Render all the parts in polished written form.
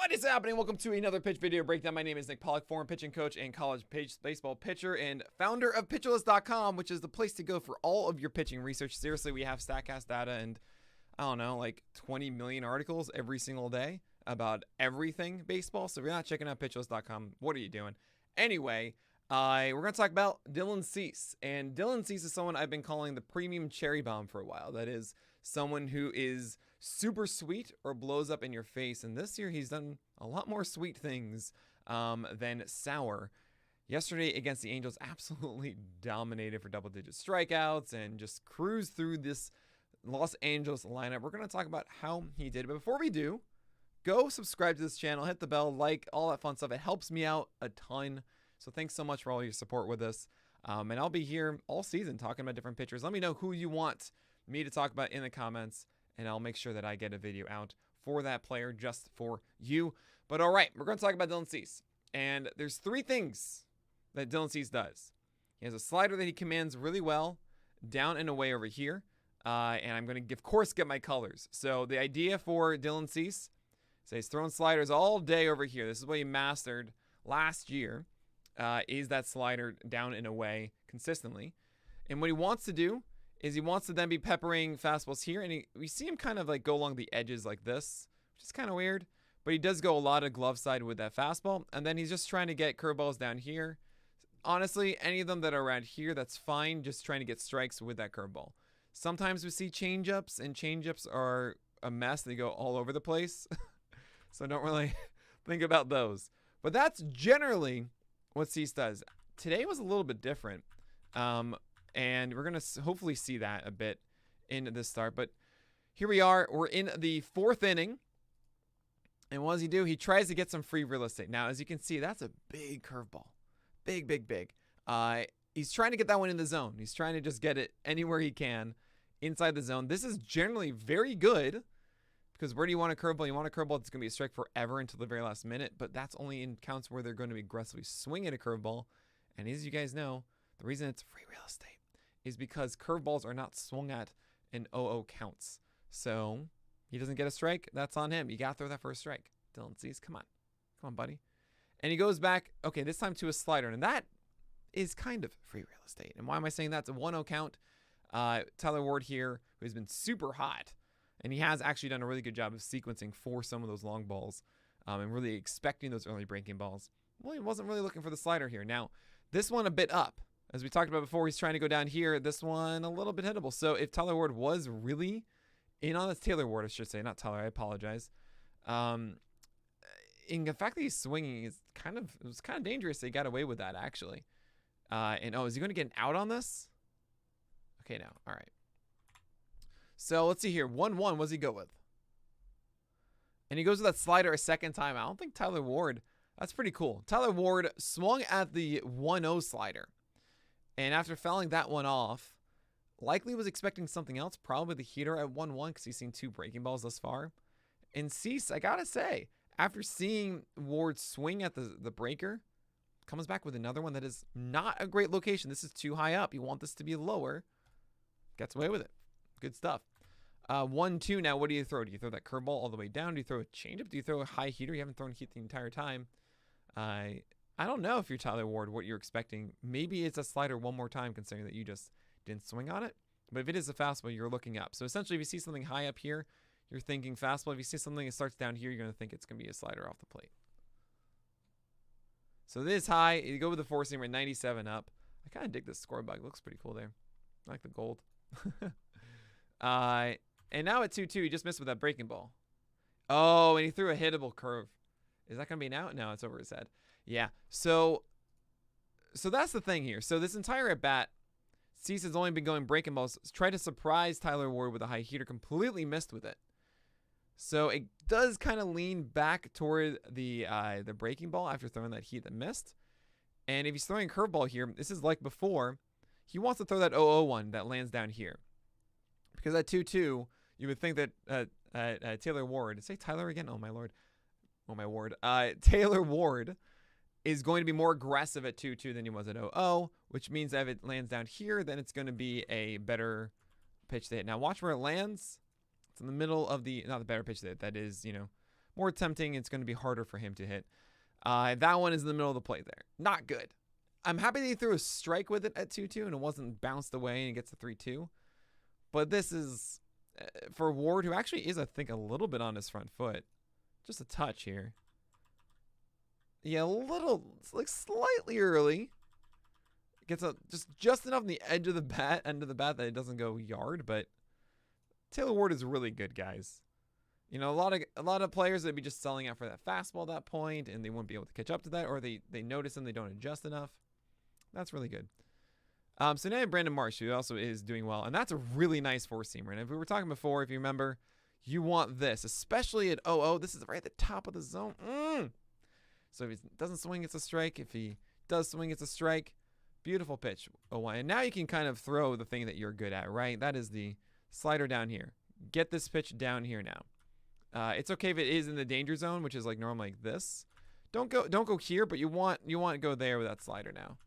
What is happening? Welcome to another pitch video breakdown. My name is Nick Pollack, former pitching coach and college baseball pitcher and founder of pitcherlist.com, which is the place to go for all of your pitching research. Seriously, we have StatCast data and, I don't know, like 20 million articles every single day about everything baseball. So if you're not checking out pitcherlist.com, what are you doing? Anyway, we're going to talk about Dylan Cease. And Dylan Cease is someone I've been calling the premium cherry bomb for a while. That is someone who is super sweet or blows up in your face. And this year he's done a lot more sweet things than sour. Yesterday against the Angels, absolutely dominated for double-digit strikeouts and just cruised through this Los Angeles lineup. We're going to talk about how he did. But before we do, go subscribe to this channel, hit the bell, like, all that fun stuff. It helps me out a ton. So thanks so much for all your support with this. And I'll be here all season talking about different pitchers. Let me know who you want me to talk about in the comments, and I'll make sure that I get a video out for that player just for you. But all right, we're going to talk about Dylan Cease. And there's three things that Dylan Cease does. He has a slider that he commands really well down and away over here. And I'm going to, of course, get my colors. So the idea for Dylan Cease is he's throwing sliders all day over here. This is what he mastered last year, is that slider down and away consistently. And what he wants to do is he wants to then be peppering fastballs here. And we see him kind of like go along the edges like this, which is kind of weird. But he does go a lot of glove side with that fastball. And then he's just trying to get curveballs down here. Honestly, any of them that are around here, that's fine. Just trying to get strikes with that curveball. Sometimes we see changeups, and changeups are a mess. They go all over the place. So don't really think about those. But that's generally what Cease does. Today was a little bit different. And we're going to hopefully see that a bit in this start. But here we are. We're in the fourth inning. And what does he do? He tries to get some free real estate. Now, as you can see, that's a big curveball. Big, big, big. He's trying to get that one in the zone. He's trying to just get it anywhere he can inside the zone. This is generally very good because where do you want a curveball? You want a curveball that's going to be a strike forever until the very last minute. But that's only in counts where they're going to be aggressively swinging a curveball. And as you guys know, the reason it's free real estate is because curveballs are not swung at in 0-0 counts. So he doesn't get a strike. That's on him. You got to throw that for a strike. Dylan Cease, come on. Come on, buddy. And he goes back, okay, this time to a slider. And that is kind of free real estate. And why am I saying that? It's a 1-0 count. Tyler Ward here, who's been super hot. And he has actually done a really good job of sequencing for some of those long balls and really expecting those early breaking balls. Well, he wasn't really looking for the slider here. Now, this one a bit up. As we talked about before, he's trying to go down here. This one a little bit hittable. So if Tyler Ward was really in on this, Taylor Ward, I should say, not Tyler, I apologize. In the fact that he's swinging is it was kind of dangerous. They got away with that, actually. And is he going to get an out on this? Okay, now, all right. So let's see here. 1-1, what does he go with? And he goes with that slider a second time. I don't think Tyler Ward, that's pretty cool. Tyler Ward swung at the 1-0 slider. And after fouling that one off, likely was expecting something else, probably the heater at 1-1 because he's seen 2 breaking balls thus far. And Cease, I got to say, after seeing Ward swing at the breaker, comes back with another one that is not a great location. This is too high up. You want this to be lower. Gets away with it. Good stuff. 1-2 now. What do you throw? Do you throw that curveball all the way down? Do you throw a changeup? Do you throw a high heater? You haven't thrown heat the entire time. I don't know if you're Tyler Ward, what you're expecting. Maybe it's a slider one more time, considering that you just didn't swing on it. But if it is a fastball, you're looking up. So essentially, if you see something high up here, you're thinking fastball. If you see something that starts down here, you're going to think it's going to be a slider off the plate. So this high, you go with the four seamer, 97 up. I kind of dig this score bug. It looks pretty cool there. I like the gold. And now at 2-2, he just missed with that breaking ball. Oh, and he threw a hittable curve. Is that going to be an out? No, it's over his head. Yeah. So that's the thing here. So this entire at bat, Cease has only been going breaking balls. Tried to surprise Tyler Ward with a high heater. Completely missed with it. So it does kind of lean back toward the breaking ball after throwing that heat that missed. And if he's throwing a curveball here, this is like before. He wants to throw that 0-0 one that lands down here. Because at 2-2, you would think that Taylor Ward, did I say Tyler again? Oh, my Lord. Oh, my Ward. Taylor Ward is going to be more aggressive at 2-2 than he was at 0-0, which means that if it lands down here, then it's going to be a better pitch to hit. Now, watch where it lands. It's in the middle of the, not the better pitch to hit, that is, more tempting. It's going to be harder for him to hit. That one is in the middle of the plate there. Not good. I'm happy that he threw a strike with it at 2-2 and it wasn't bounced away and gets a 3-2. But this is, for Ward, who actually is, I think, a little bit on his front foot. Just a touch here. Yeah, a little, like slightly early. Gets a, just enough on the end of the bat that it doesn't go yard. But Taylor Ward is really good, guys. You know, a lot of players would be just selling out for that fastball at that point, and they won't be able to catch up to that, or they notice and they don't adjust enough. That's really good. So now Brandon Marsh, who also is doing well, and that's a really nice four-seamer. And if we were talking before, if you remember, you want this, especially at 0-0. This is right at the top of the zone. So if he doesn't swing, it's a strike. If he does swing, it's a strike. Beautiful pitch. 0-1. And now you can kind of throw the thing that you're good at, right? That is the slider down here. Get this pitch down here now. It's okay if it is in the danger zone, which is like normally like this. Don't go here, but you want to go there with that slider now.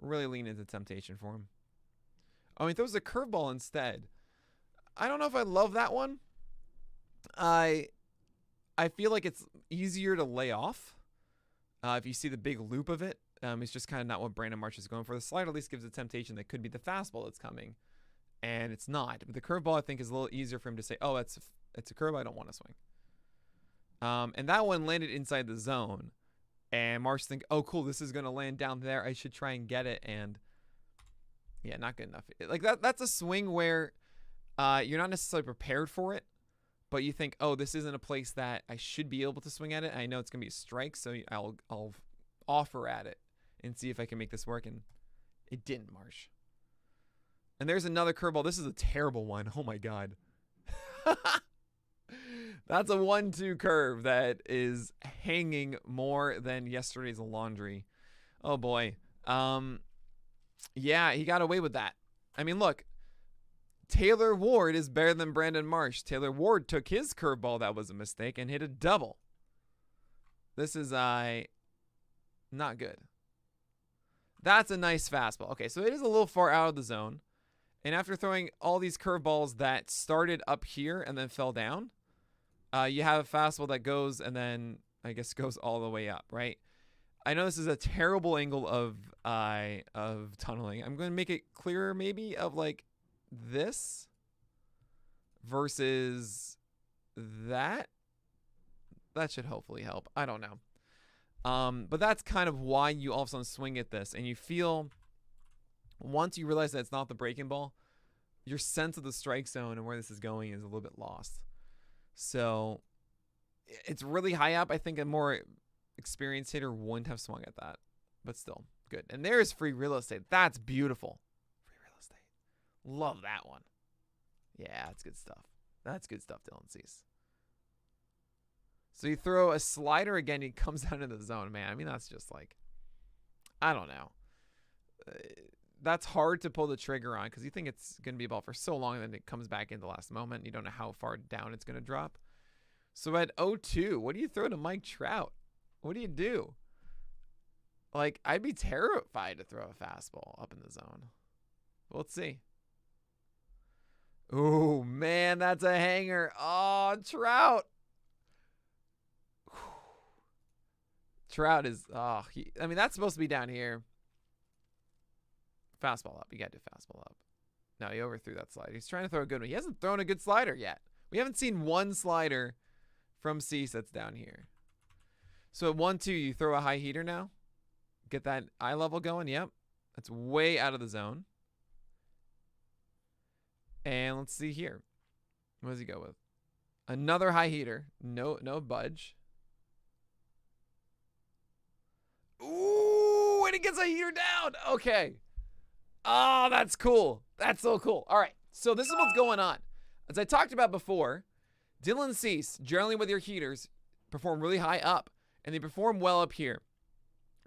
Really lean into temptation for him. Oh, he throws a curveball instead. I don't know if I love that one. I feel like it's easier to lay off if you see the big loop of it. It's just kind of not what Brandon Marsh is going for. The slider at least gives a temptation that could be the fastball that's coming, and it's not. But the curveball I think is a little easier for him to say, oh, it's a curve. I don't want to swing. And that one landed inside the zone. And Marsh think, oh, cool, this is going to land down there. I should try and get it. And yeah, not good enough. Like that's a swing where you're not necessarily prepared for it, but you think, oh, this isn't a place that I should be able to swing at it. I know it's going to be a strike, so I'll offer at it and see if I can make this work. And it didn't, Marsh. And there's another curveball. This is a terrible one. Oh, my God. That's a 1-2 curve that is hanging more than yesterday's laundry. Oh, boy. Yeah, he got away with that. I mean, look. Taylor Ward is better than Brandon Marsh. Taylor Ward took his curveball that was a mistake and hit a double. This is not good. That's a nice fastball. Okay, so it is a little far out of the zone. And after throwing all these curveballs that started up here and then fell down, you have a fastball that goes and then, I guess, goes all the way up, right? I know this is a terrible angle of tunneling. I'm going to make it clearer maybe of like this versus that. That should hopefully help. I don't know. But that's kind of why you all of a sudden swing at this. And you feel, once you realize that it's not the breaking ball, your sense of the strike zone and where this is going is a little bit lost. So it's really high up. I think a more experienced hitter wouldn't have swung at that. But still, good. And there's free real estate. That's beautiful. Free real estate. Love that one. Yeah, that's good stuff. That's good stuff, Dylan Cease. So you throw a slider again, he comes down to the zone, man. I mean, that's just like, I don't know. That's hard to pull the trigger on because you think it's going to be a ball for so long, and then it comes back in the last moment. And you don't know how far down it's going to drop. So at 0-2, what do you throw to Mike Trout? What do you do? Like, I'd be terrified to throw a fastball up in the zone. Well, let's see. Oh, man, that's a hanger. Oh, Trout. Trout is, I mean, that's supposed to be down here. Fastball up. You got to do fastball up. No, he overthrew that slider. He's trying to throw a good one. He hasn't thrown a good slider yet. We haven't seen one slider from Cease that's down here. So at 1-2, you throw a high heater now. Get that eye level going. Yep. That's way out of the zone. And let's see here. What does he go with? Another high heater. No budge. Ooh, and he gets a heater down. Okay. Oh, that's cool. That's so cool. All right. So this is what's going on. As I talked about before, Dylan Cease, generally with your heaters, perform really high up. And they perform well up here.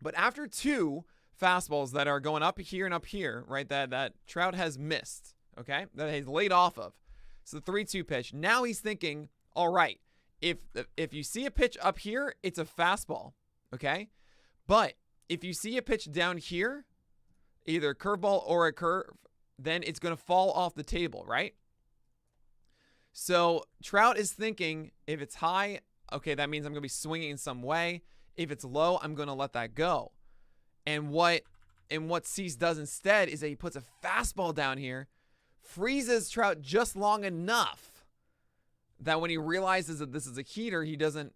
But after two fastballs that are going up here and up here, right, that Trout has missed, okay, that he's laid off of. So the 3-2 pitch. Now he's thinking, all right, if you see a pitch up here, it's a fastball, okay? But if you see a pitch down here, either a curveball or a curve, then it's going to fall off the table, right? So Trout is thinking if it's high okay, that means I'm going to be swinging in some way. If it's low, I'm going to let that go. And what Cease does instead is that he puts a fastball down here, freezes Trout just long enough that when he realizes that this is a heater, he doesn't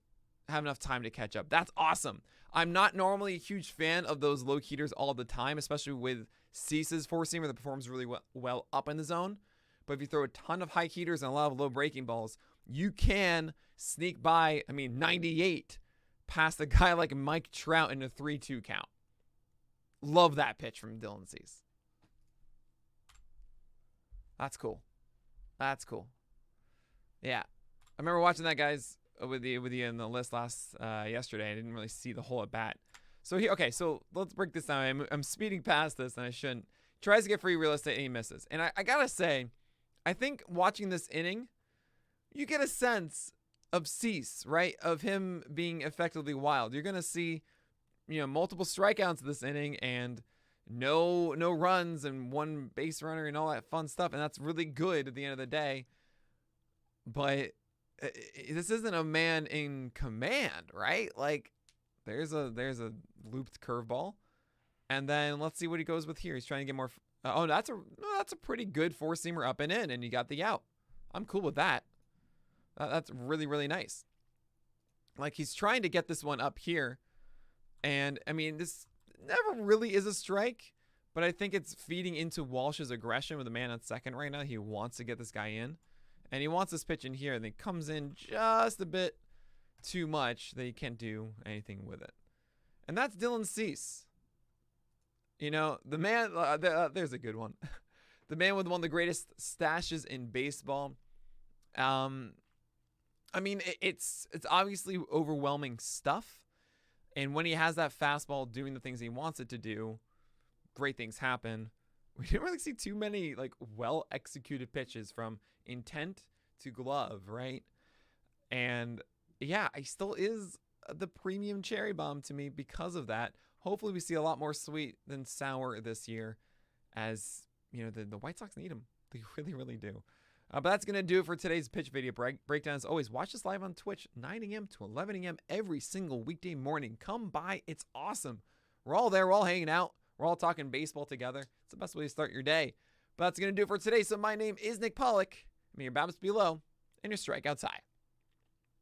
have enough time to catch up. That's awesome. I'm not normally a huge fan of those low heaters all the time, especially with Cease's four-seamer that performs really well up in the zone. But if you throw a ton of high heaters and a lot of low breaking balls, you can sneak by, 98 past a guy like Mike Trout in a 3-2 count. Love that pitch from Dylan Cease. That's cool. That's cool. Yeah. I remember watching that, guys, with you in the list yesterday. I didn't really see the whole at bat. So here, okay, so let's break this down. I'm speeding past this, and I shouldn't. Tries to get free real estate, and he misses. And I gotta say, I think watching this inning, you get a sense of Cease, right? Of him being effectively wild. You're gonna see, multiple strikeouts this inning and no runs and one base runner and all that fun stuff, and that's really good at the end of the day. But this isn't a man in command, right? Like, there's a looped curveball, and then let's see what he goes with here. He's trying to get more. That's a pretty good four-seamer up and in, and you got the out. I'm cool with that. That's really, really nice. Like, he's trying to get this one up here, and this never really is a strike, but I think it's feeding into Walsh's aggression with a man on second right now. He wants to get this guy in, and he wants this pitch in here, and it comes in just a bit too much that he can't do anything with it. And that's Dylan Cease. The man, there's a good one. The man with one of the greatest stashes in baseball. It's obviously overwhelming stuff. And when he has that fastball doing the things he wants it to do, great things happen. We didn't really see too many well-executed pitches from intent to glove, right? And yeah, he still is the premium cherry bomb to me because of that. Hopefully we see a lot more sweet than sour this year, as the White Sox need him. They really, really do. But that's going to do it for today's pitch video breakdown. As always, watch us live on Twitch, 9 a.m. to 11 a.m. every single weekday morning. Come by. It's awesome. We're all there. We're all hanging out. We're all talking baseball together. It's the best way to start your day. But that's going to do it for today. So my name is Nick Pollack. May your bounce be low and your strikeouts high.